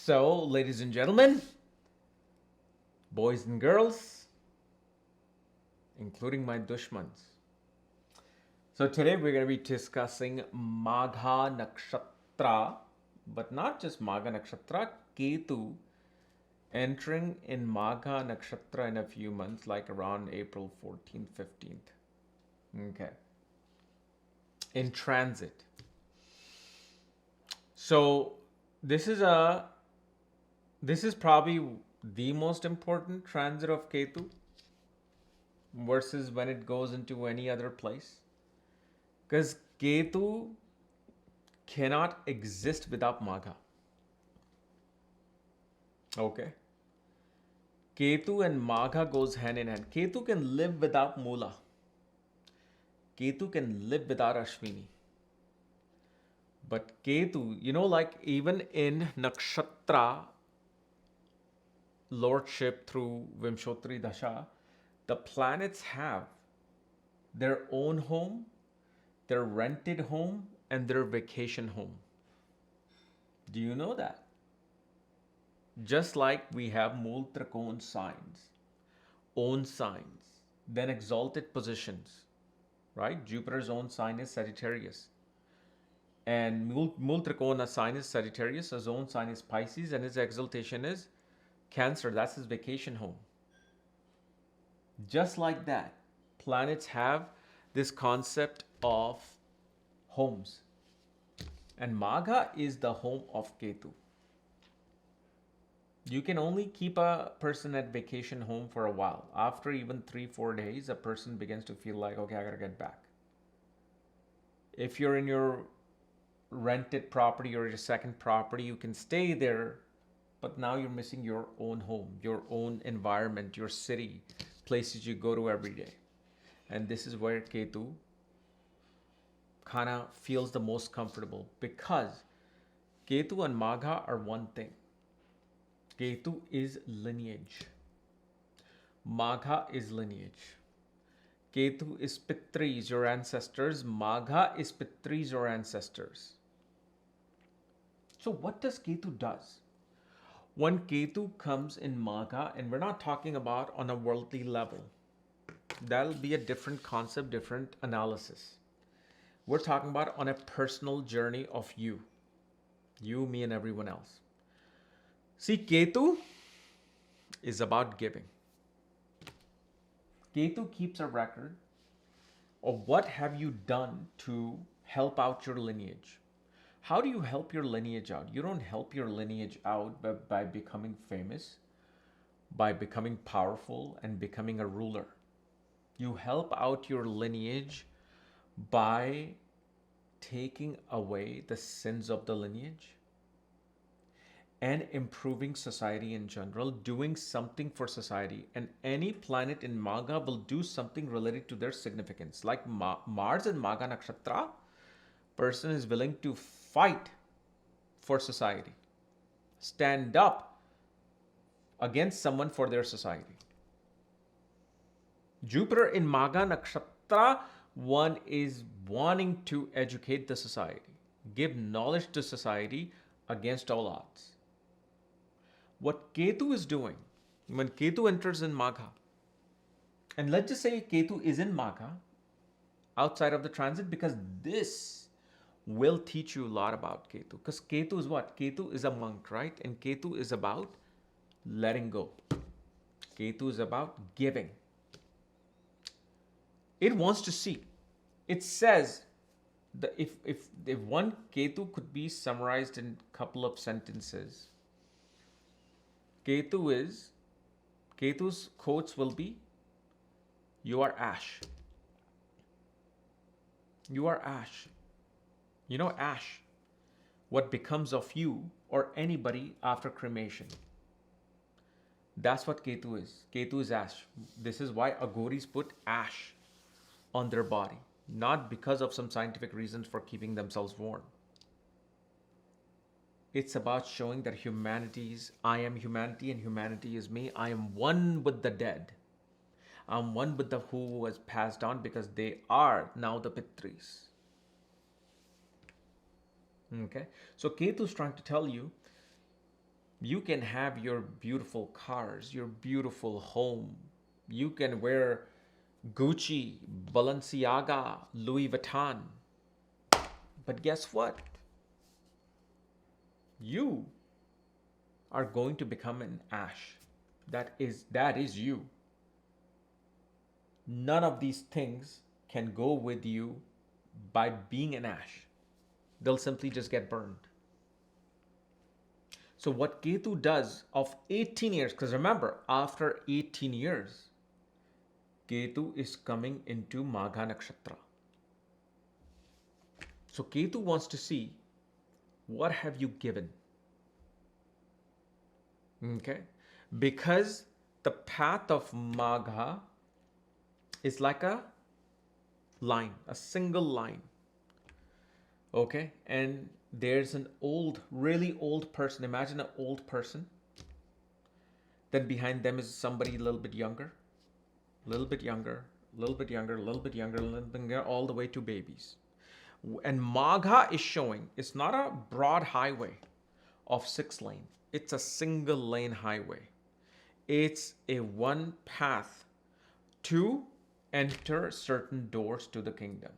So, ladies and gentlemen, boys and girls, including my dushmans. So, today we're going to be discussing Magha Nakshatra, but not just Magha Nakshatra, Ketu entering in Magha Nakshatra in a few months, like around April 14th, 15th. Okay. In transit. So, this is probably the most important transit of Ketu versus when it goes into any other place. Because Ketu cannot exist without Magha. Okay. Ketu and Magha goes hand in hand. Ketu can live without Mula. Ketu can live without Ashwini. But Ketu, like even in Nakshatra lordship through Vimshotri Dasha, the planets have their own home, their rented home, and their vacation home. Do you know that? Just like we have Mool Trikon signs, own signs, then exalted positions, right? Jupiter's own sign is Sagittarius. And Mool Trikona sign is Sagittarius, his own sign is Pisces, and his exaltation is Cancer. That's his vacation home. Just like that, planets have this concept of homes. And Magha is the home of Ketu. You can only keep a person at vacation home for a while. After even 3-4 days, a person begins to feel like, okay, I gotta get back. If you're in your rented property or your second property, you can stay there, but now you're missing your own home, your own environment, your city, places you go to every day. And this is where Ketu kind of feels the most comfortable, because Ketu and Magha are one thing. Ketu is lineage. Magha is lineage. Ketu is Pitris, your ancestors. Magha is Pitris, your ancestors. So what does Ketu does? When Ketu comes in Magha, and we're not talking about on a worldly level, that'll be a different concept, different analysis. We're talking about on a personal journey of you, me, and everyone else. See, Ketu is about giving. Ketu keeps a record of what have you done to help out your lineage. How do you help your lineage out? You don't help your lineage out by becoming famous, by becoming powerful and becoming a ruler. You help out your lineage by taking away the sins of the lineage and improving society in general, doing something for society. And any planet in Magha will do something related to their significance. Like Mars in Magha Nakshatra, person is willing to fight for society, stand up against someone for their society. Jupiter in Magha Nakshatra, one is wanting to educate the society, give knowledge to society against all odds. What Ketu is doing, when Ketu enters in Magha, and let's just say Ketu is in Magha outside of the transit, because this will teach you a lot about Ketu. Because Ketu is what? Ketu is a monk, right? And Ketu is about letting go. Ketu is about giving. It wants to see. It says that if one Ketu could be summarized in a couple of sentences, Ketu's quotes will be, you are ash. You are ash. You know ash, what becomes of you or anybody after cremation. That's what Ketu is. Ketu is ash. This is why Aghoris put ash on their body, not because of some scientific reasons for keeping themselves warm. It's about showing that I am humanity and humanity is me. I am one with the dead. I'm one with the who has passed on, because they are now the Pitris. Okay? So Ketu is trying to tell you, You can have your beautiful cars, your beautiful home. You can wear Gucci, Balenciaga, Louis Vuitton. But guess what? You are going to become an ash. That is you. None of these things can go with you by being an ash. They'll simply just get burned. So what Ketu does of 18 years, because remember, after 18 years, Ketu is coming into Magha Nakshatra. So Ketu wants to see, what have you given? Okay? Because the path of Magha is like a line, a single line. Okay? And there's an old, really old person. Imagine an old person. Then behind them is somebody a little bit younger, a little bit younger, a little bit younger, a little bit younger, a little bit younger, all the way to babies. And Magha is showing, it's not a broad highway of 6 lane. It's a single lane highway. It's a one path to enter certain doors to the kingdom.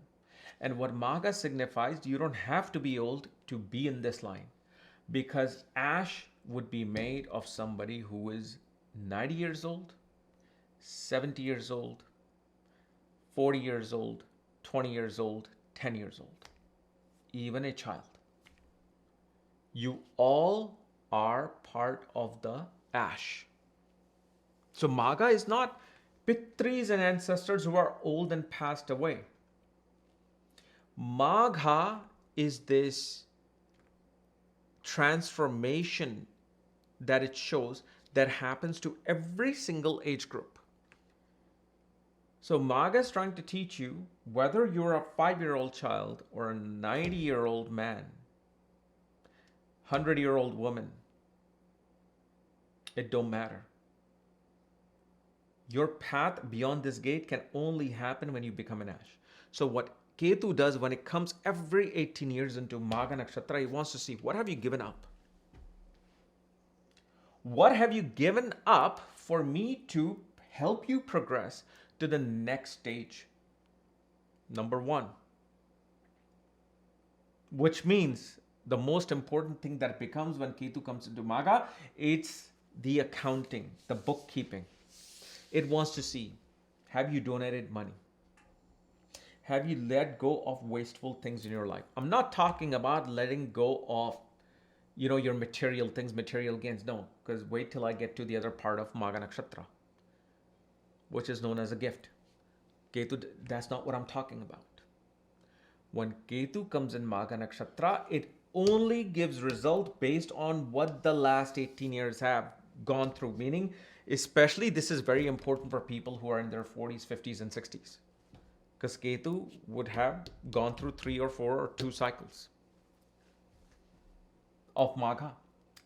And what Magha signifies, you don't have to be old to be in this line, because ash would be made of somebody who is 90 years old, 70 years old, 40 years old, 20 years old, 10 years old, even a child. You all are part of the ash. So Magha is not Pitris and ancestors who are old and passed away. Magha is this transformation that it shows that happens to every single age group. So Magha is trying to teach you, whether you're a 5-year-old child or a 90-year-old man, 100-year-old woman, it don't matter. Your path beyond this gate can only happen when you become an ash. So what Ketu does when it comes every 18 years into Magha Nakshatra, he wants to see, what have you given up? What have you given up for me to help you progress to the next stage? Number 1. Which means the most important thing that becomes when Ketu comes into Magha, it's the accounting, the bookkeeping. It wants to see, have you donated money? Have you let go of wasteful things in your life? I'm not talking about letting go of, your material things, material gains. No, because wait till I get to the other part of Magha Nakshatra, which is known as a gift. Ketu, that's not what I'm talking about. When Ketu comes in Magha Nakshatra, it only gives result based on what the last 18 years have gone through. Meaning, especially this is very important for people who are in their 40s, 50s, and 60s. Because Ketu would have gone through 3 or 4 or 2 cycles of Magha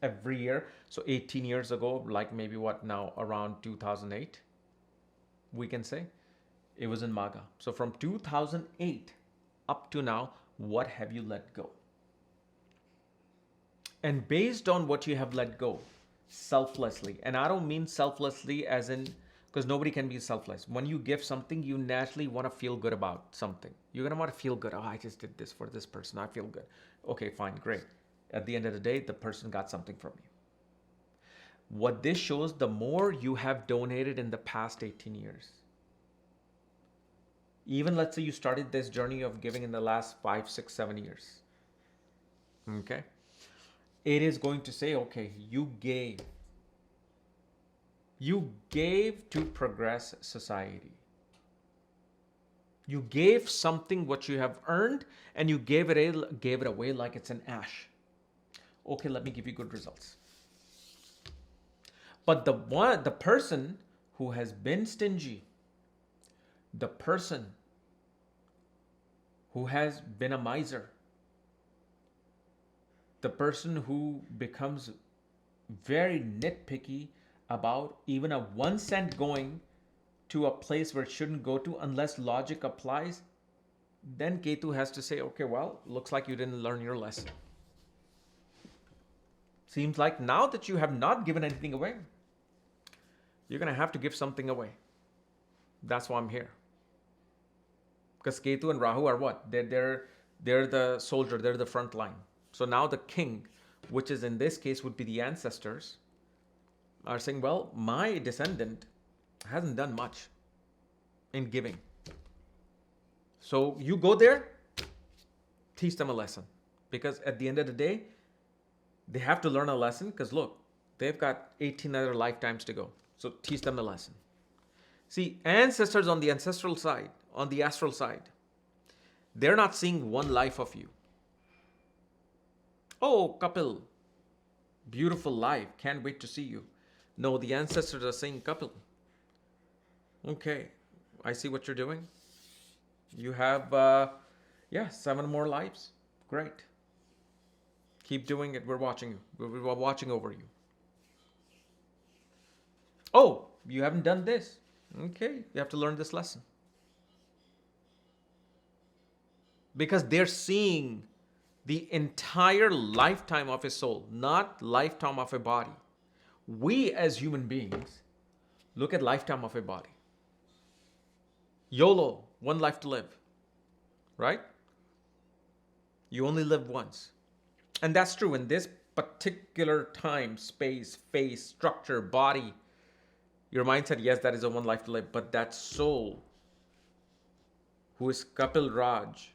every year. So 18 years ago, like maybe what now, around 2008, we can say, it was in Magha. So from 2008 up to now, what have you let go? And based on what you have let go, selflessly, and I don't mean selflessly as in, because nobody can be selfless. When you give something, you naturally want to feel good about something. You're going to want to feel good. Oh, I just did this for this person. I feel good. Okay, fine, great. At the end of the day, the person got something from you. What this shows, the more you have donated in the past 18 years, even let's say you started this journey of giving in the last 5, 6, 7 years. Okay. It is going to say, okay, you gave to progress society. You gave something what you have earned, and you gave it away like it's an ash. Okay, let me give you good results. But the person who has been stingy, the person who has been a miser, the person who becomes very nitpicky about even a 1 cent going to a place where it shouldn't go to unless logic applies, then Ketu has to say, okay, well, looks like you didn't learn your lesson. Seems like now that you have not given anything away, you're going to have to give something away. That's why I'm here. Because Ketu and Rahu are what? They're the soldier, they're the front line. So now the king, which is in this case would be the ancestors, are saying, well, my descendant hasn't done much in giving. So you go there, teach them a lesson. Because at the end of the day, they have to learn a lesson because look, they've got 18 other lifetimes to go. So teach them a lesson. See, ancestors on the ancestral side, on the astral side, they're not seeing one life of you. Oh, Kapil, beautiful life, can't wait to see you. No, the ancestors are saying, Kapil, okay, I see what you're doing. You have, 7 more lives. Great. Keep doing it. We're watching you. We're watching over you. Oh, you haven't done this. Okay, you have to learn this lesson. Because they're seeing the entire lifetime of a soul, not lifetime of a body. We as human beings look at lifetime of a body. YOLO, one life to live, right? You only live once. And that's true in this particular time, space, phase, structure, body. Your mind said, yes, that is a one life to live. But that soul, who is Kapiel Raaj,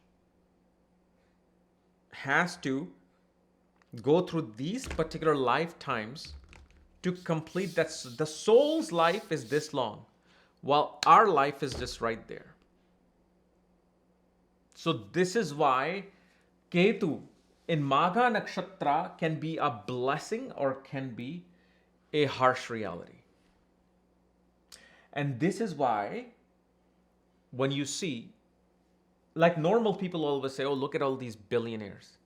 has to go through these particular lifetimes to complete that. The soul's life is this long, while our life is just right there. So this is why Ketu in Magha Nakshatra can be a blessing or can be a harsh reality. And this is why when you see, like normal people always say, oh, look at all these billionaires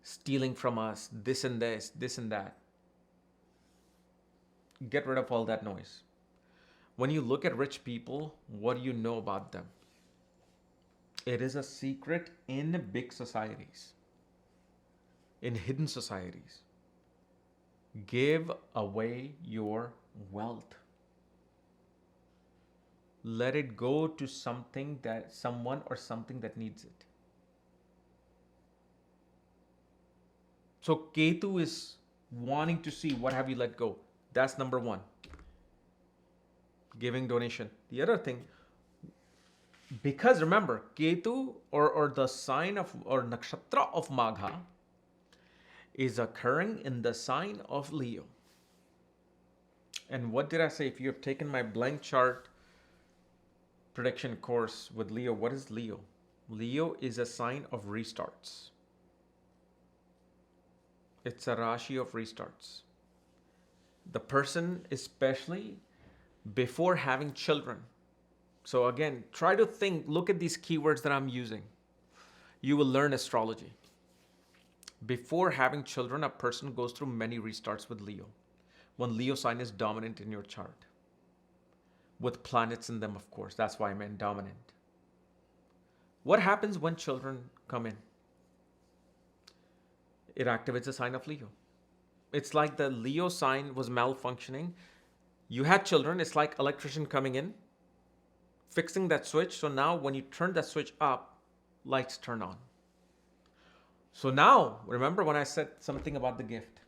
stealing from us, this and this, this and that. Get rid of all that noise. When you look at rich people, what do you know about them? It is a secret in big societies, in hidden societies. Give away your wealth. Let it go to someone or something that needs it. So Ketu is wanting to see what have you let go. That's number one. Giving donation. The other thing, because remember, Ketu or the sign of or Nakshatra of Magha is occurring in the sign of Leo. And what did I say? If you have taken my blank chart prediction course with Leo, what is Leo? Leo is a sign of restarts. It's a Rashi of restarts. The person, especially before having children. So again, try to think, look at these keywords that I'm using. You will learn astrology. Before having children, a person goes through many restarts with Leo. When Leo sign is dominant in your chart. With planets in them, of course. That's why I meant dominant. What happens when children come in? It activates the sign of Leo. It's like the Leo sign was malfunctioning. You had children. It's like electrician coming in, fixing that switch. So now when you turn that switch up, lights turn on. So now, remember when I said something about the gift?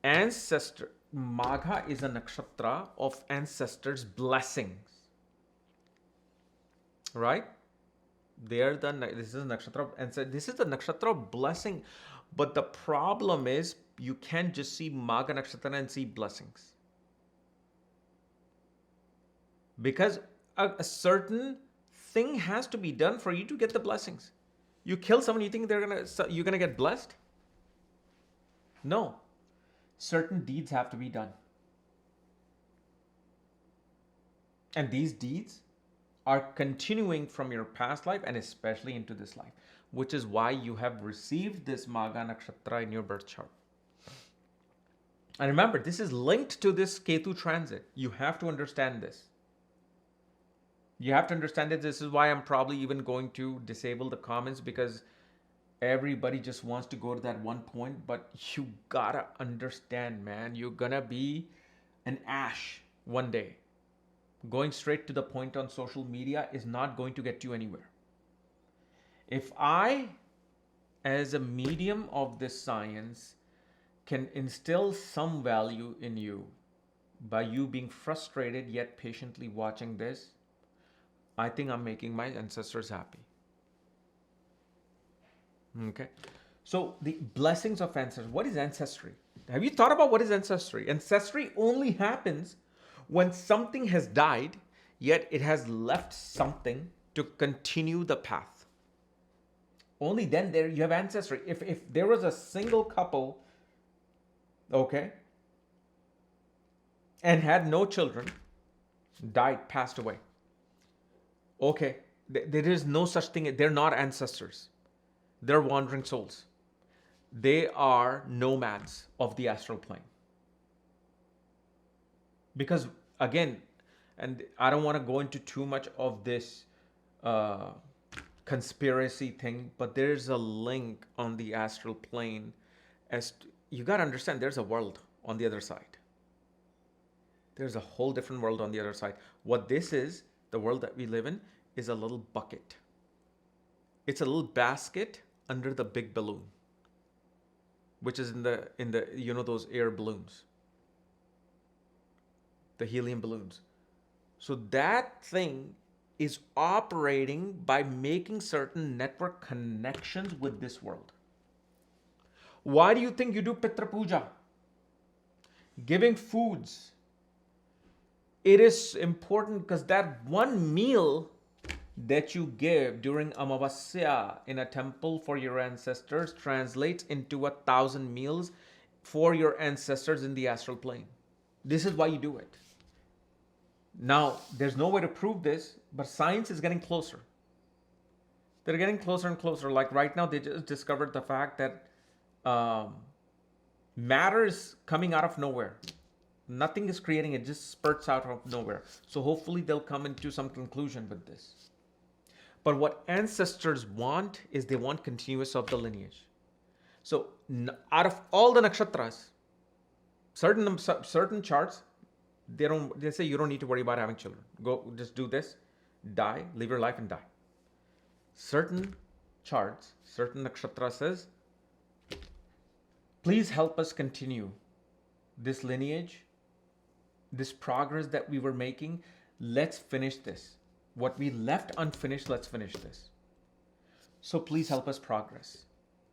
Ancestor, Magha is a nakshatra of ancestors' blessings. Right? This is a nakshatra, and this is the nakshatra of blessing. But the problem is, you can't just see Magha nakshatra and see blessings. Because a certain thing has to be done for you to get the blessings. You kill someone, you think you're gonna get blessed? No. Certain deeds have to be done. And these deeds are continuing from your past life and especially into this life, which is why you have received this Magha Nakshatra in your birth chart. And remember, this is linked to this Ketu transit. You have to understand this. You have to understand that this is why I'm probably even going to disable the comments, because Everybody just wants to go to that one point, but you gotta understand, man, you're gonna be an ash one day. Going straight to the point on social media is not going to get you anywhere. If I, as a medium of this science, can instill some value in you by you being frustrated yet patiently watching this, I think I'm making my ancestors happy. Okay. So the blessings of ancestry. What is ancestry? Have you thought about what is ancestry? Ancestry only happens when something has died, yet it has left something to continue the path. Only then there you have ancestry. If there was a single couple, okay, and had no children, died, passed away. Okay, there is no such thing. They're not ancestors. They're wandering souls. They are nomads of the astral plane. Because again, and I don't want to go into too much of this conspiracy thing, but there's a link on the astral plane. You got to understand, there's a world on the other side. There's a whole different world on the other side. What this is, the world that we live in, is a little bucket. It's a little basket under the big balloon, which is in the those air balloons, the helium balloons. So that thing is operating by making certain network connections with this world. Why do you think you do Pitra Puja? Giving foods. It is important because that one meal that you give during Amavasya in a temple for your ancestors translates into 1,000 meals for your ancestors in the astral plane. This is why you do it. Now, there's no way to prove this, but science is getting closer. They're getting closer and closer. Like right now, they just discovered the fact that matter is coming out of nowhere. Nothing is creating it, just spurts out of nowhere. So hopefully they'll come into some conclusion with this. But what ancestors want is they want continuous of the lineage. So out of all the nakshatras, certain charts, they say you don't need to worry about having children. Go, just do this, die, live your life and die. Certain charts, certain nakshatra says, please help us continue this lineage, this progress that we were making. Let's finish this. What we left unfinished, let's finish this. So please help us progress.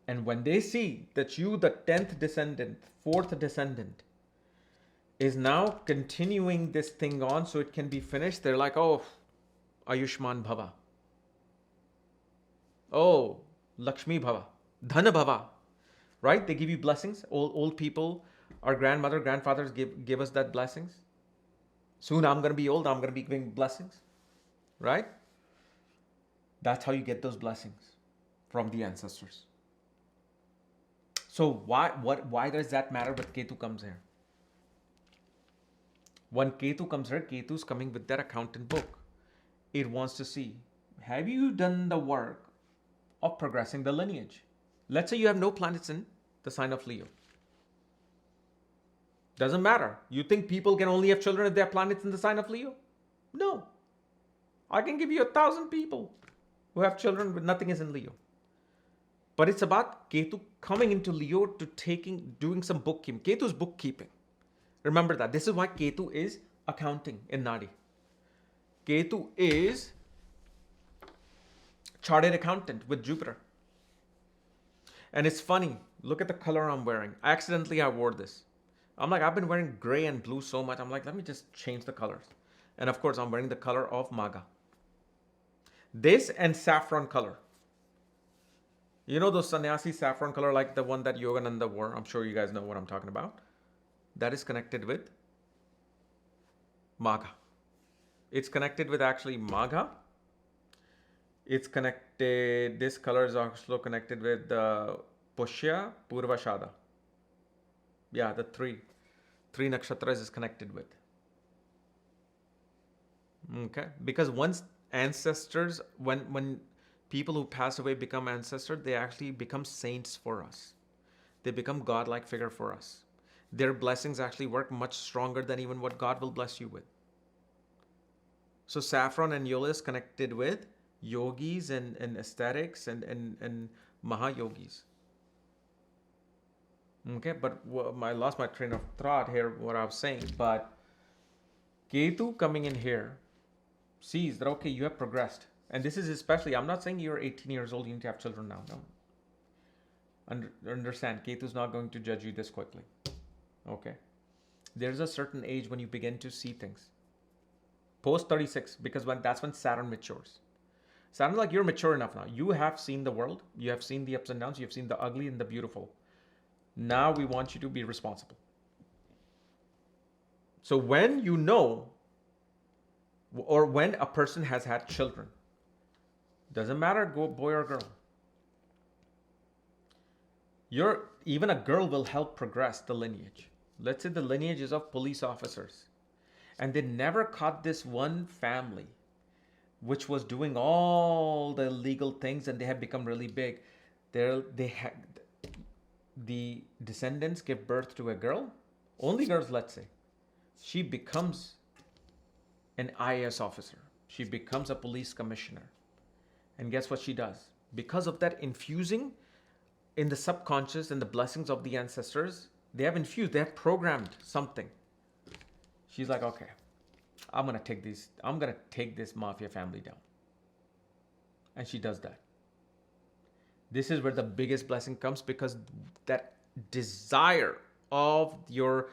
And when they see that you, the 10th descendant, 4th descendant, is now continuing this thing on so it can be finished, they're like, oh, Ayushman Bhava. Oh, Lakshmi Bhava. Dhana Bhava. Right? They give you blessings. Old people, our grandmother, grandfathers give us that blessings. Soon I'm going to be old, I'm going to be giving blessings. Right? That's how you get those blessings from the ancestors. So why does that matter when Ketu comes here? When Ketu comes here, Ketu is coming with that accountant book. It wants to see, have you done the work of progressing the lineage? Let's say you have no planets in the sign of Leo. Doesn't matter. You think people can only have children if they have planets in the sign of Leo? No. I can give you 1,000 people who have children but nothing is in Leo. But it's about Ketu coming into Leo to doing some bookkeeping. Ketu is bookkeeping. Remember that. This is why Ketu is accounting in Nadi. Ketu is chartered accountant with Jupiter. And it's funny. Look at the color I'm wearing. Accidentally, I wore this. I'm like, I've been wearing gray and blue so much. I'm like, let me just change the colors. And of course, I'm wearing the color of Magha. This and saffron color. You know those sannyasi saffron color, like the one that Yogananda wore? I'm sure you guys know what I'm talking about. That is connected with Magha. It's connected with actually Magha. It's connected, this color is also connected with Pushya, Purvashada. Yeah, the three nakshatras is connected with. Okay, because once ancestors, when people who pass away become ancestors, they actually become saints for us. They become godlike figure for us. Their blessings actually work much stronger than even what God will bless you with. So Saffron and Yola is connected with yogis and aesthetics and Maha yogis. Okay, but I lost my train of thought here, what I was saying. But Ketu coming in here sees that, okay, you have progressed. And this is especially, I'm not saying you're 18 years old, you need to have children now. No. Understand, Ketu is not going to judge you this quickly. Okay. There's a certain age when you begin to see things. Post 36, because that's when Saturn matures. Saturn, like, you're mature enough now. You have seen the world. You have seen the ups and downs. You have seen the ugly and the beautiful. Now we want you to be responsible. So when you know, or when a person has had children, doesn't matter boy or girl, even a girl will help progress the lineage. Let's say the lineage is of police officers, and they never caught this one family which was doing all the illegal things, and they have become really big. The descendants give birth to a girl, only girls, let's say. She becomes an IAS officer. She becomes a police commissioner. And guess what she does? Because of that infusing in the subconscious and the blessings of the ancestors, they have programmed something. She's like, okay, I'm gonna take this mafia family down. And she does that. This is where the biggest blessing comes, because that desire of your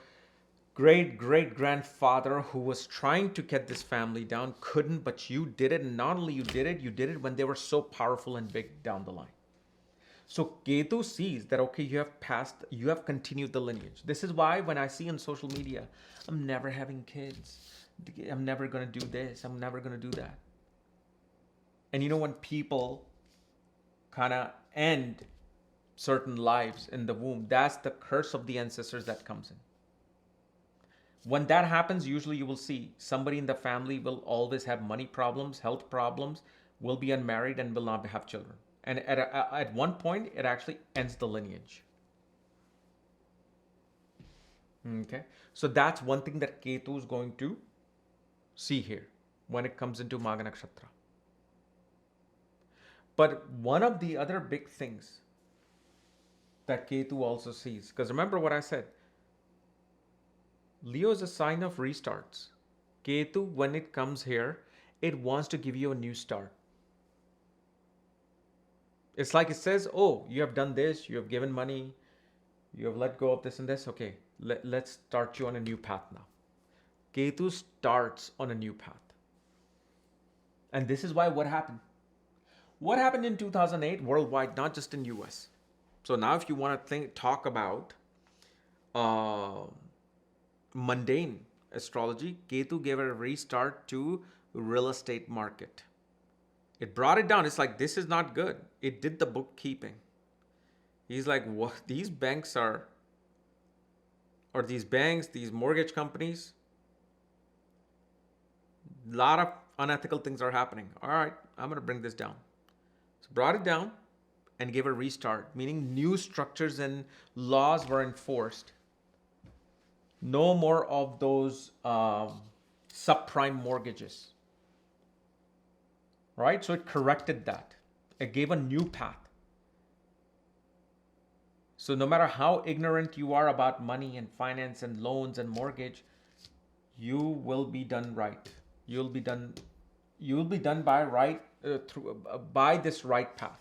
great-great-grandfather who was trying to get this family down couldn't, but you did it. And not only you did it when they were so powerful and big down the line. So Ketu sees that, okay, you have continued the lineage. This is why when I see on social media, I'm never having kids. I'm never going to do this. I'm never going to do that. And you know, when people kind of end certain lives in the womb, that's the curse of the ancestors that comes in. When that happens, usually you will see somebody in the family will always have money problems, health problems, will be unmarried, and will not have children. And at one point, it actually ends the lineage. Okay, so that's one thing that Ketu is going to see here when it comes into Magha Nakshatra. But one of the other big things that Ketu also sees, because remember what I said, Leo is a sign of restarts. Ketu, when it comes here, it wants to give you a new start. It's like it says, oh, you have done this, you have given money, you have let go of this and this. Okay, let's start you on a new path now. Ketu starts on a new path. And this is why what happened? What happened in 2008 worldwide, not just in US? So now if you want to talk about mundane astrology, Ketu gave a restart to real estate market. It brought it down. It's like, this is not good. It did the bookkeeping. He's like, what? These banks or these banks, these mortgage companies, a lot of unethical things are happening. All right, I'm going to bring this down. So brought it down and gave a restart, meaning new structures and laws were enforced. No more of those subprime mortgages. Right? So it corrected that. It gave a new path. So no matter how ignorant you are about money and finance and loans and mortgage, you will be done right. You'll be done by this right path.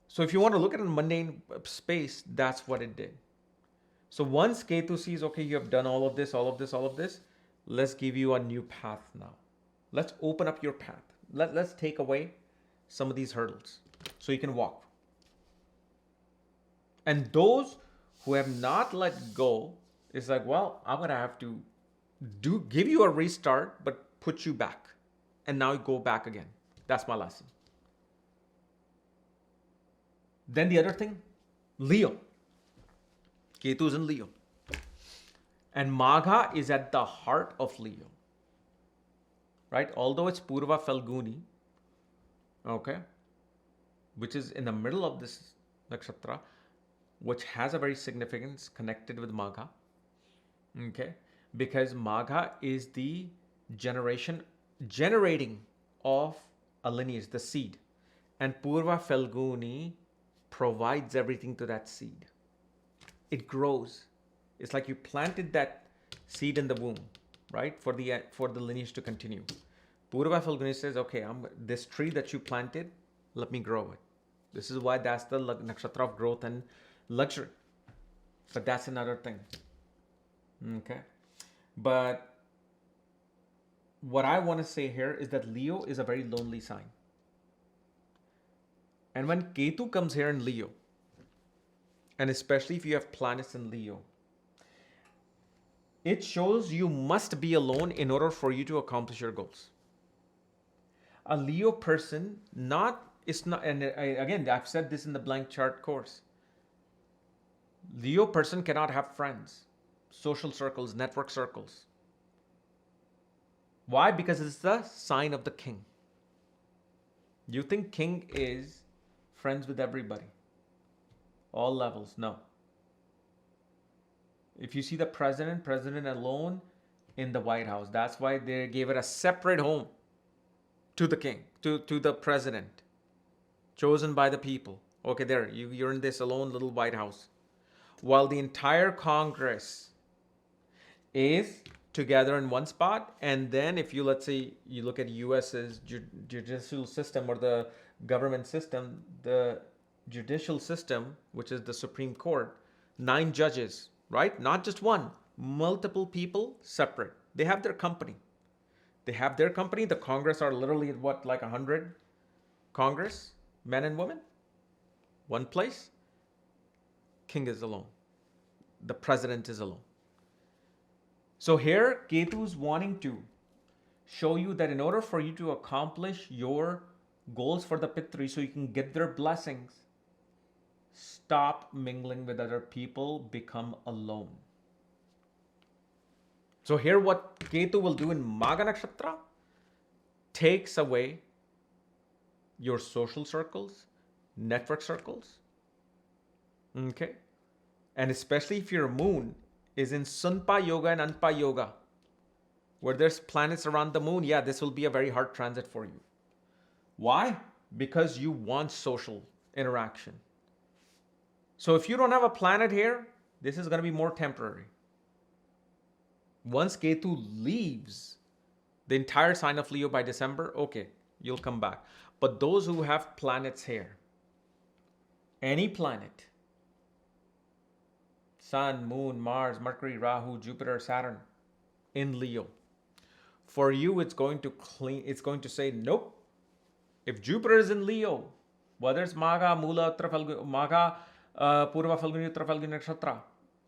So if you want to look at a mundane space, that's what it did. So once Ketu sees, okay, you have done all of this, let's give you a new path now. Let's open up your path. Let's take away some of these hurdles so you can walk. And those who have not let go, it's like, well, I'm going to have to give you a restart, but put you back. And now you go back again. That's my lesson. Then the other thing, Leo. Ketu is in Leo. And Magha is at the heart of Leo. Right? Although it's Purva Falguni, okay, which is in the middle of this nakshatra, which has a very significance connected with Magha, okay, because Magha is the generating of a lineage, the seed, and Purva Falguni provides everything to that seed. It grows. It's like you planted that seed in the womb, right? For the lineage to continue. Purva Falguni says, okay, this tree that you planted, let me grow it. This is why that's the nakshatra of growth and luxury. But that's another thing. Okay. But what I want to say here is that Leo is a very lonely sign. And when Ketu comes here in Leo, and especially if you have planets in Leo, it shows you must be alone in order for you to accomplish your goals. A Leo person and again, I've said this in the blank chart course. Leo person cannot have friends, social circles, network circles. Why? Because it's the sign of the king. You think king is friends with everybody, all levels? No. If you see the president alone in the White House, that's why they gave it a separate home to the king, to the president, chosen by the people. Okay, there, you're in this alone little White House. While the entire Congress is together in one spot, and then if you, let's say, you look at US's judicial system or the government system, the judicial system, which is the Supreme Court, 9 judges, right? Not just one, multiple people separate. They have their company. The Congress are literally what, like 100 Congress, men and women? One place. King is alone. The president is alone. So here, Ketu's wanting to show you that in order for you to accomplish your goals for the Pitri, so you can get their blessings, stop mingling with other people, become alone. So here what Ketu will do in Magha Nakshatra, takes away your social circles, network circles, okay? And especially if your moon is in Sunpa Yoga and Anpa Yoga, where there's planets around the moon, yeah, this will be a very hard transit for you. Why? Because you want social interaction. So if you don't have a planet here, this is going to be more temporary. Once Ketu leaves the entire sign of Leo by December, okay, you'll come back. But those who have planets here, any planet, Sun, Moon, Mars, Mercury, Rahu, Jupiter, Saturn, in Leo, for you it's going to say, nope. If Jupiter is in Leo, whether it's Magha, Mula, Magha, Purva Falguni, Uttara Falguni, Nakshatra,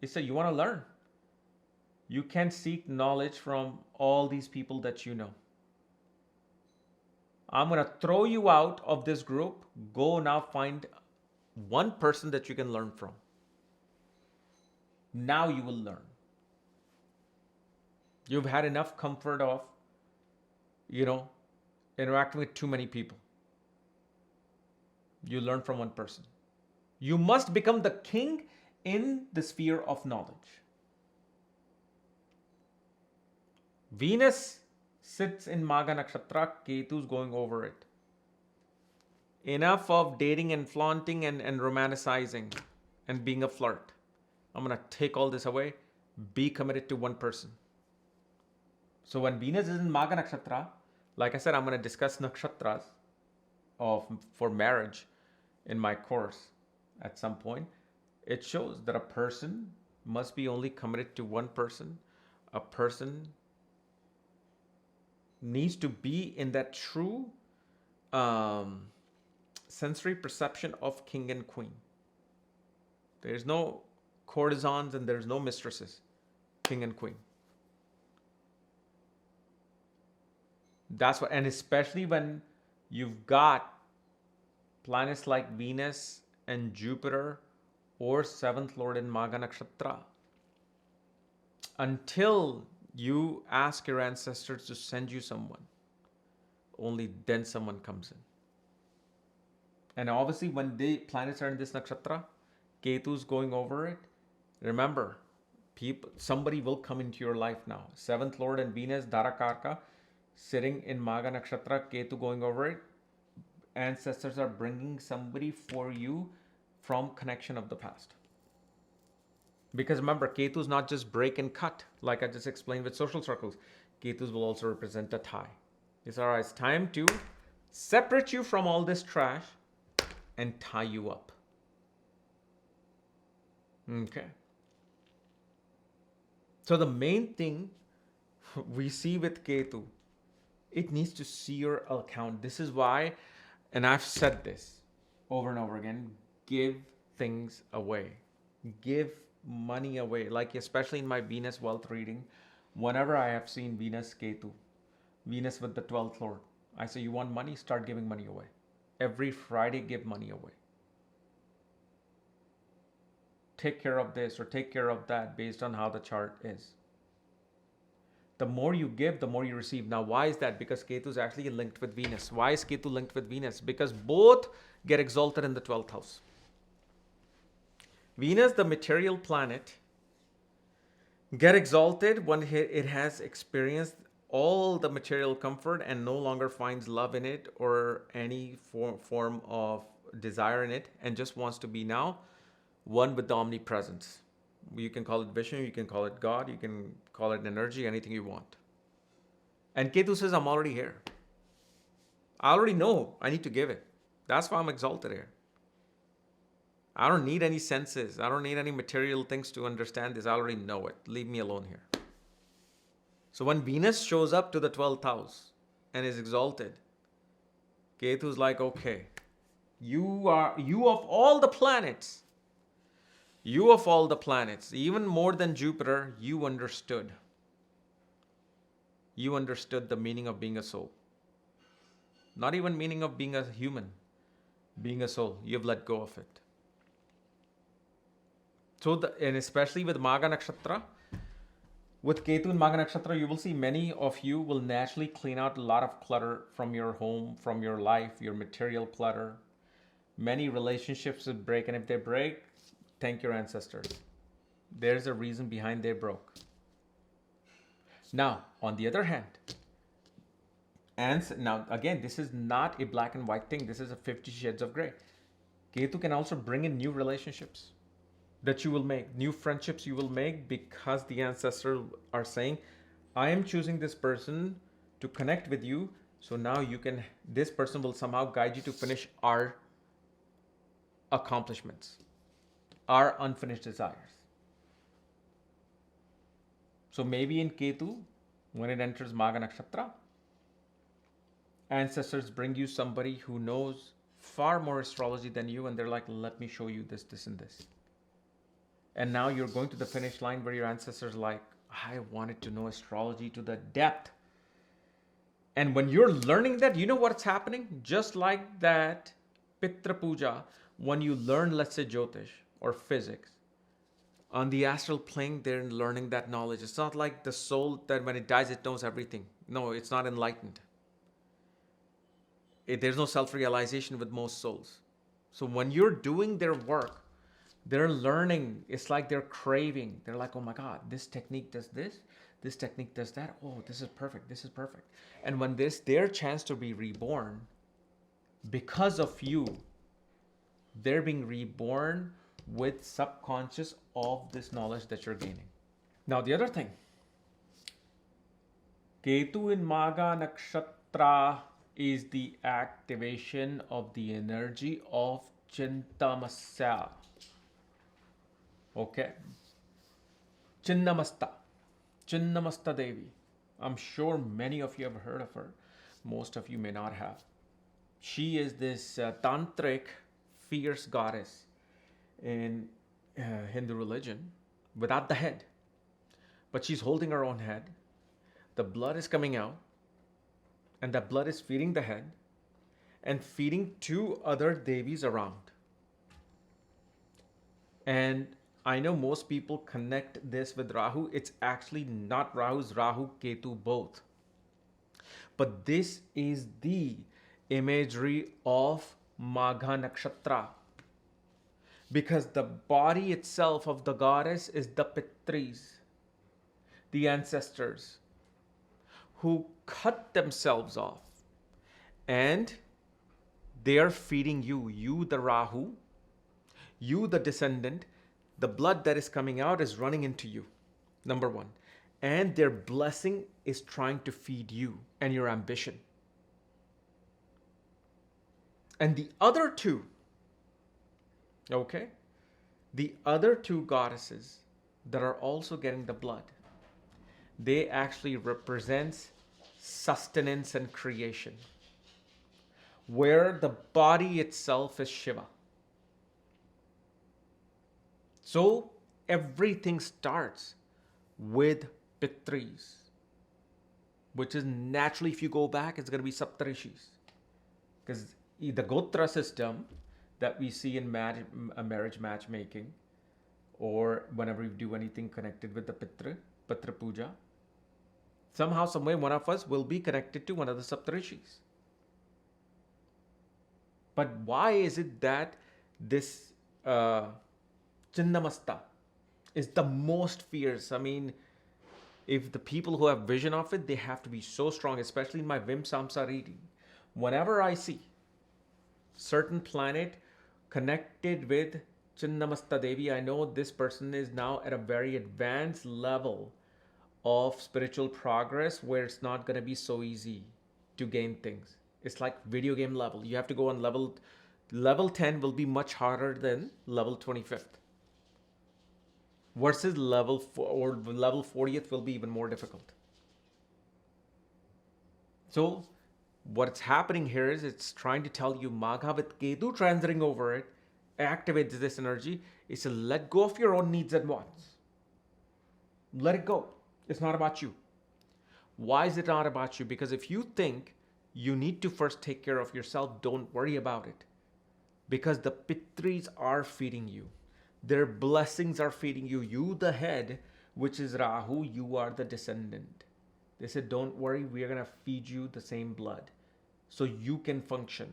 it's that you want to learn. You can seek knowledge from all these people that you know. I'm going to throw you out of this group. Go now find one person that you can learn from. Now you will learn. You've had enough comfort of, interacting with too many people. You learn from one person. You must become the king in the sphere of knowledge. Venus sits in Magha Nakshatra, Ketu's going over it. Enough of dating and flaunting and romanticizing and being a flirt. I'm going to take all this away. Be committed to one person. So when Venus is in Magha Nakshatra, like I said, I'm going to discuss nakshatras for marriage in my course at some point. It shows that a person must be only committed to one person. A person needs to be in that true sensory perception of king and queen. There's no courtesans and there's no mistresses. King and queen. That's what, and especially when you've got planets like Venus and Jupiter or 7th Lord in Magha Nakshatra. Until you ask your ancestors to send you someone, only then someone comes in. And obviously, when the planets are in this nakshatra, Ketu's going over it. Remember, somebody will come into your life now. Seventh Lord and Venus, Dharakarka, sitting in Magha nakshatra, Ketu going over it. Ancestors are bringing somebody for you from connection of the past. Because remember, Ketu's not just break and cut, like I just explained with social circles. Ketu's will also represent a tie. It's all right, it's time to separate you from all this trash and tie you up. Okay. So the main thing we see with Ketu, it needs to see your account. This is why, and I've said this over and over again, give things away. Give money away. Like especially in my Venus wealth reading, whenever I have seen Venus Ketu, Venus with the 12th Lord, I say, you want money? Start giving money away. Every Friday, give money away. Take care of this or take care of that based on how the chart is. The more you give, the more you receive. Now, why is that? Because Ketu is actually linked with Venus. Why is Ketu linked with Venus? Because both get exalted in the 12th house. Venus, the material planet, get exalted when it has experienced all the material comfort and no longer finds love in it or any form of desire in it and just wants to be now one with the omnipresence. You can call it Vishnu, you can call it God, you can call it energy, anything you want. And Ketu says, I'm already here. I already know I need to give it. That's why I'm exalted here. I don't need any senses. I don't need any material things to understand this. I already know it. Leave me alone here. So when Venus shows up to the 12th house and is exalted, Ketu's like, okay, you of all the planets, even more than Jupiter, you understood. You understood the meaning of being a soul. Not even meaning of being a human, being a soul. You've let go of it. So, and especially with Magha Nakshatra, with Ketu and Magha Nakshatra, you will see many of you will naturally clean out a lot of clutter from your home, from your life, your material clutter. Many relationships will break, and if they break, thank your ancestors. There's a reason behind they broke. Now, on the other hand, and now again, this is not a black and white thing. This is a 50 shades of gray. Ketu can also bring in new relationships that you will make, new friendships you will make because the ancestors are saying, I am choosing this person to connect with you. So now this person will somehow guide you to finish our accomplishments, our unfinished desires. So maybe in Ketu, when it enters Magha Nakshatra, ancestors bring you somebody who knows far more astrology than you, and they're like, let me show you this, this, and this. And now you're going to the finish line where your ancestors are like, I wanted to know astrology to the depth. And when you're learning that, you know what's happening? Just like that Pitra Puja, when you learn, let's say, Jyotish or physics, on the astral plane, they're learning that knowledge. It's not like the soul that when it dies, it knows everything. No, it's not enlightened. There's no self-realization with most souls. So when you're doing their work, they're learning. It's like they're craving. They're like, oh my God, this technique does this technique does that. Oh, this is perfect. This is perfect. And when their chance to be reborn, because of you, they're being reborn with subconscious of this knowledge that you're gaining. Now, the other thing, Ketu in Magha Nakshatra is the activation of the energy of Chintamasya. Okay. Chinnamasta Devi. I'm sure many of you have heard of her. Most of you may not have. She is this tantric, fierce goddess in Hindu religion without the head. But she's holding her own head. The blood is coming out. And that blood is feeding the head and feeding two other Devis around. And I know most people connect this with Rahu. It's actually not Rahu, it's Rahu, Ketu, both. But this is the imagery of Magha Nakshatra. Because the body itself of the goddess is the Pitris, the ancestors, who cut themselves off. And they are feeding you, you the Rahu, you the descendant. The blood that is coming out is running into you, number one. And their blessing is trying to feed you and your ambition. And the other two, okay, the other two goddesses that are also getting the blood, they actually represent sustenance and creation, where the body itself is Shiva. So everything starts with Pitris, which is naturally, if you go back, it's going to be Saptarishis. Because the Gotra system that we see in marriage matchmaking, or whenever you do anything connected with the Pitra Puja, somehow, someway, one of us will be connected to one of the Saptarishis. But why is it that this Namasta is the most fierce? I mean, if the people who have vision of it, they have to be so strong, especially in my Vim Samsa reading. Whenever I see certain planet connected with Chinnamasta Devi, I know this person is now at a very advanced level of spiritual progress where it's not going to be so easy to gain things. It's like video game level. You have to go on level 10 will be much harder than level 25th. Versus level 40th will be even more difficult. So what's happening here is it's trying to tell you Magha with Ketu transiting over it activates this energy. It's to let go of your own needs and wants. Let it go. It's not about you. Why is it not about you? Because if you think you need to first take care of yourself, don't worry about it. Because the Pitris are feeding you. Their blessings are feeding you. You, the head, which is Rahu, you are the descendant. They said, don't worry, we are going to feed you the same blood so you can function.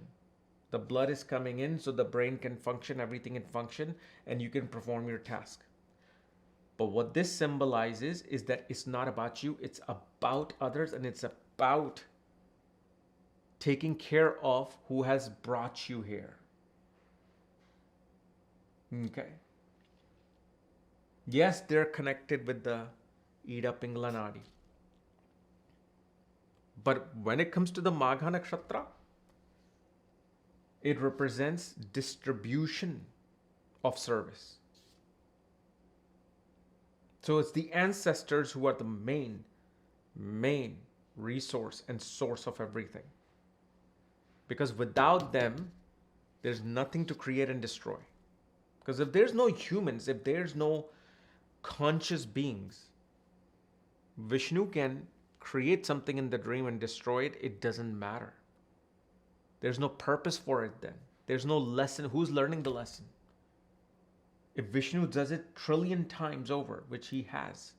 The blood is coming in so the brain can function, everything can function, and you can perform your task. But what this symbolizes is that it's not about you, it's about others, and it's about taking care of who has brought you here. Okay. Yes, they're connected with the Ida Pingla Nadi. But when it comes to the Magha Nakshatra, it represents distribution of service. So it's the ancestors who are the main resource and source of everything. Because without them, there's nothing to create and destroy. Because if there's no humans, if there's no conscious beings, Vishnu can create something in the dream and destroy it. It doesn't matter. There's no purpose for it then. There's no lesson. Who's learning the lesson? If Vishnu does it trillion times over, which he has,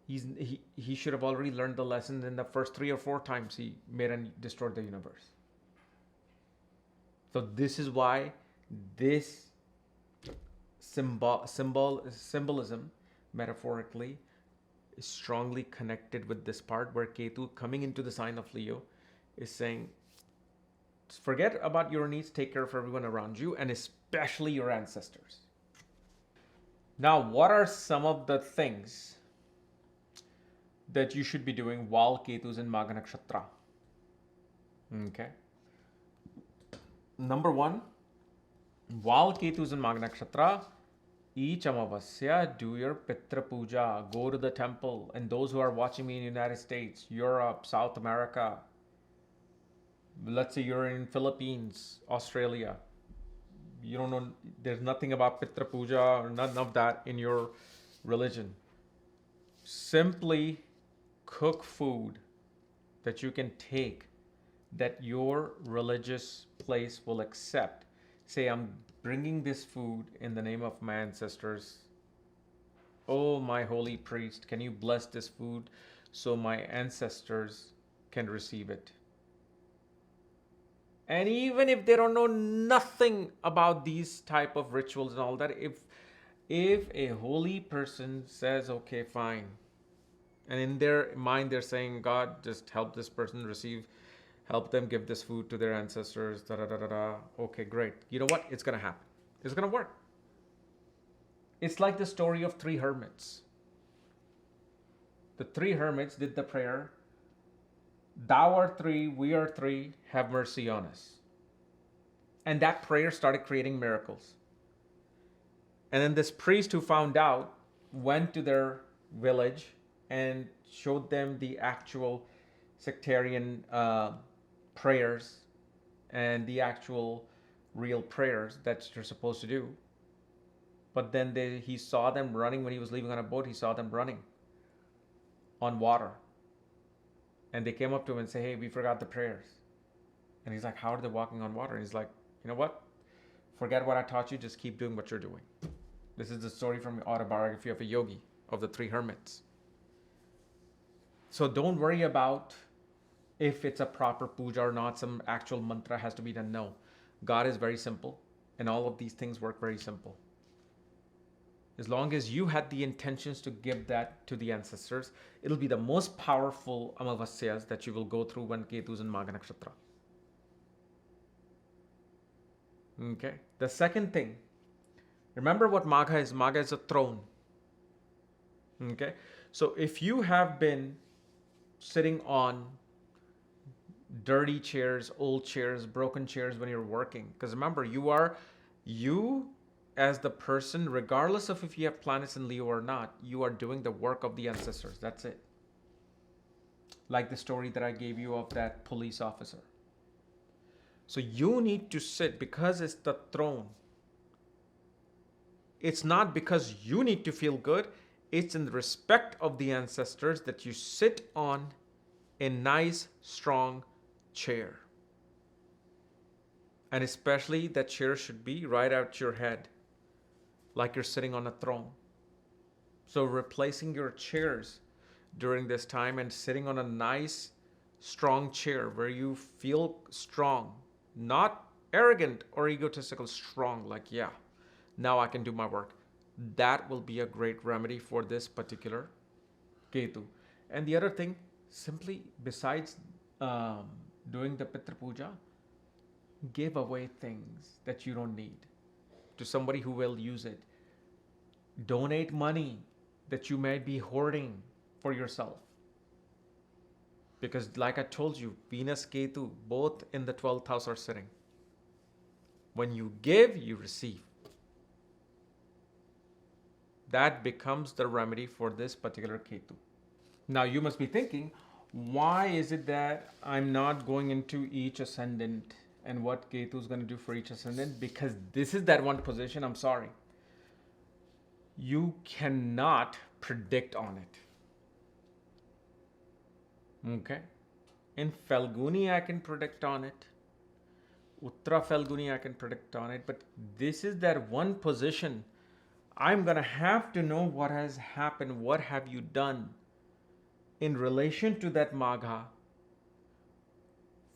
he should have already learned the lesson in the first 3 or 4 times he made and destroyed the universe. So this is why this symbolism, metaphorically, is strongly connected with this part where Ketu, coming into the sign of Leo, is saying, forget about your needs, take care of everyone around you, and especially your ancestors. Now, what are some of the things that you should be doing while Ketu's in Magha Nakshatra? Okay. Number 1, while Ketu's in Magha Nakshatra, each Amavasya, do your Pitra Puja, go to the temple. And those who are watching me in the United States, Europe, South America, let's say you're in Philippines, Australia, you don't know, there's nothing about Pitra Puja or none of that in your religion. Simply cook food that you can take, that your religious place will accept. Say, I'm bringing this food in the name of my ancestors. Oh, my holy priest, can you bless this food so my ancestors can receive it? And even if they don't know nothing about these type of rituals and all that, if a holy person says, okay, fine, and in their mind they're saying, God, just help this person receive, help them give this food to their ancestors, da da da da da. Okay, great. You know what? It's gonna happen. It's gonna work. It's like the story of three hermits. The three hermits did the prayer, Thou art three, we are three, have mercy on us. And that prayer started creating miracles. And then this priest who found out went to their village and showed them the actual sectarian prayers and the actual real prayers that you're supposed to do. But then he saw them running when he was leaving on a boat. He saw them running on water. And they came up to him and say, hey, we forgot the prayers. And he's like, how are they walking on water? And he's like, you know what? Forget what I taught you. Just keep doing what you're doing. This is the story from the autobiography of a yogi, of the three hermits. So don't worry about if it's a proper puja or not, some actual mantra has to be done. No. God is very simple. And all of these things work very simple. As long as you had the intentions to give that to the ancestors, it'll be the most powerful amavasyas that you will go through when Ketu's in Magha Nakshatra. Okay. The second thing, remember what Magha is. Magha is a throne. Okay. So if you have been sitting on dirty chairs, old chairs, broken chairs when you're working, because remember, you as the person, regardless of if you have planets in Leo or not, you are doing the work of the ancestors. That's it. Like the story that I gave you of that police officer. So you need to sit, because it's the throne. It's not because you need to feel good. It's in the respect of the ancestors that you sit on a nice, strong chair. And especially that chair should be right out your head, like you're sitting on a throne. So replacing your chairs during this time and sitting on a nice, strong chair where you feel strong, not arrogant or egotistical, strong, like, yeah, now I can do my work. That will be a great remedy for this particular Ketu. And the other thing, simply besides doing the Pitra Puja, give away things that you don't need to somebody who will use it. Donate money that you may be hoarding for yourself. Because like I told you, Venus, Ketu, both in the 12th house are sitting. When you give, you receive. That becomes the remedy for this particular Ketu. Now you must be thinking, why is it that I'm not going into each ascendant and what Ketu is going to do for each ascendant? Because this is that one position, I'm sorry, you cannot predict on it. Okay? In Falguni, I can predict on it. Uttara Falguni, I can predict on it. But this is that one position. I'm going to have to know what has happened. What have you done in relation to that Magha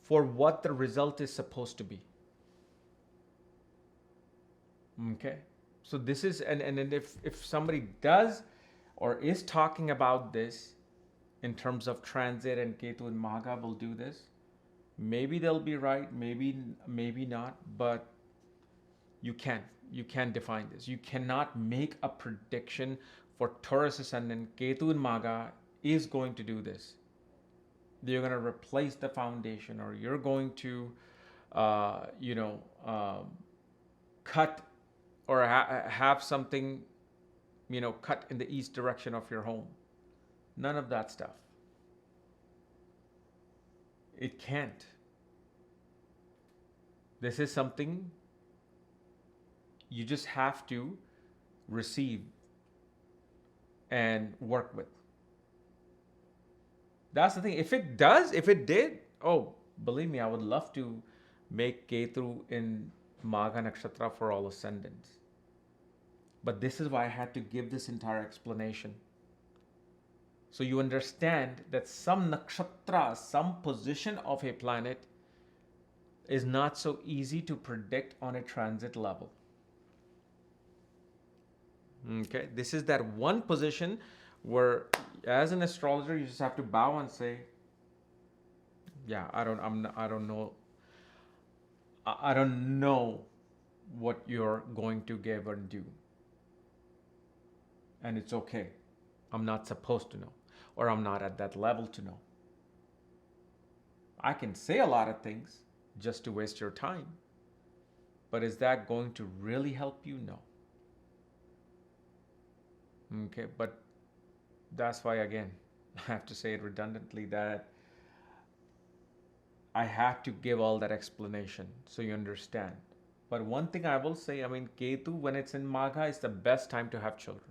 for what the result is supposed to be. Okay? So this is, and if somebody does or is talking about this in terms of transit and Ketu and Magha will do this, maybe they'll be right, maybe not, but you can define this. You cannot make a prediction for Taurus ascendant. Ketu and Magha is going to do this. They're going to replace the foundation, or you're going to, cut or have something, cut in the east direction of your home. None of that stuff. It can't. This is something you just have to receive and work with. That's the thing. If it did, oh, believe me, I would love to make Ketu in Magha Nakshatra for all ascendants. But this is why I had to give this entire explanation. So you understand that some nakshatra, some position of a planet is not so easy to predict on a transit level. Okay, this is that one position where, as an astrologer, you just have to bow and say, "Yeah, I don't know, I don't know what you're going to give or do, and it's okay. I'm not supposed to know, or I'm not at that level to know. I can say a lot of things just to waste your time, but is that going to really help you? No." Okay, but that's why, again, I have to say it redundantly that I had to give all that explanation so you understand. But one thing I will say, I mean, Ketu, when it's in Magha, is the best time to have children.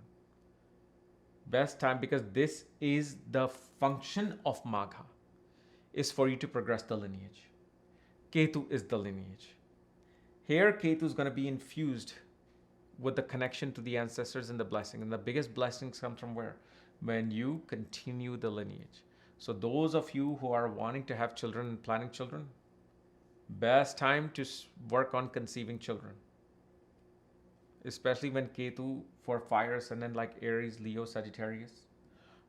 Best time, because this is the function of Magha, is for you to progress the lineage. Ketu is the lineage. Here, Ketu is going to be infused with the connection to the ancestors and the blessing. And the biggest blessings come from where? When you continue the lineage. So those of you who are wanting to have children and planning children, best time to work on conceiving children. Especially when Ketu for fire ascendant like Aries, Leo, Sagittarius.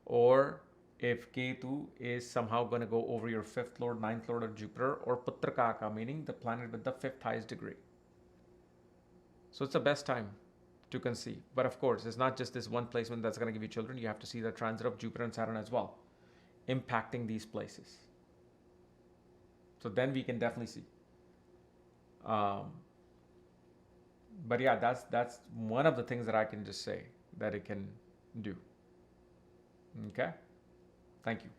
Or if Ketu is somehow going to go over your 5th lord, 9th lord of Jupiter, or Putrakaka, meaning the planet with the 5th highest degree. So it's the best time to conceive. But of course, it's not just this one placement that's going to give you children. You have to see the transit of Jupiter and Saturn as well, impacting these places. So then we can definitely see. But yeah, that's one of the things that I can just say that it can do. Okay? Thank you.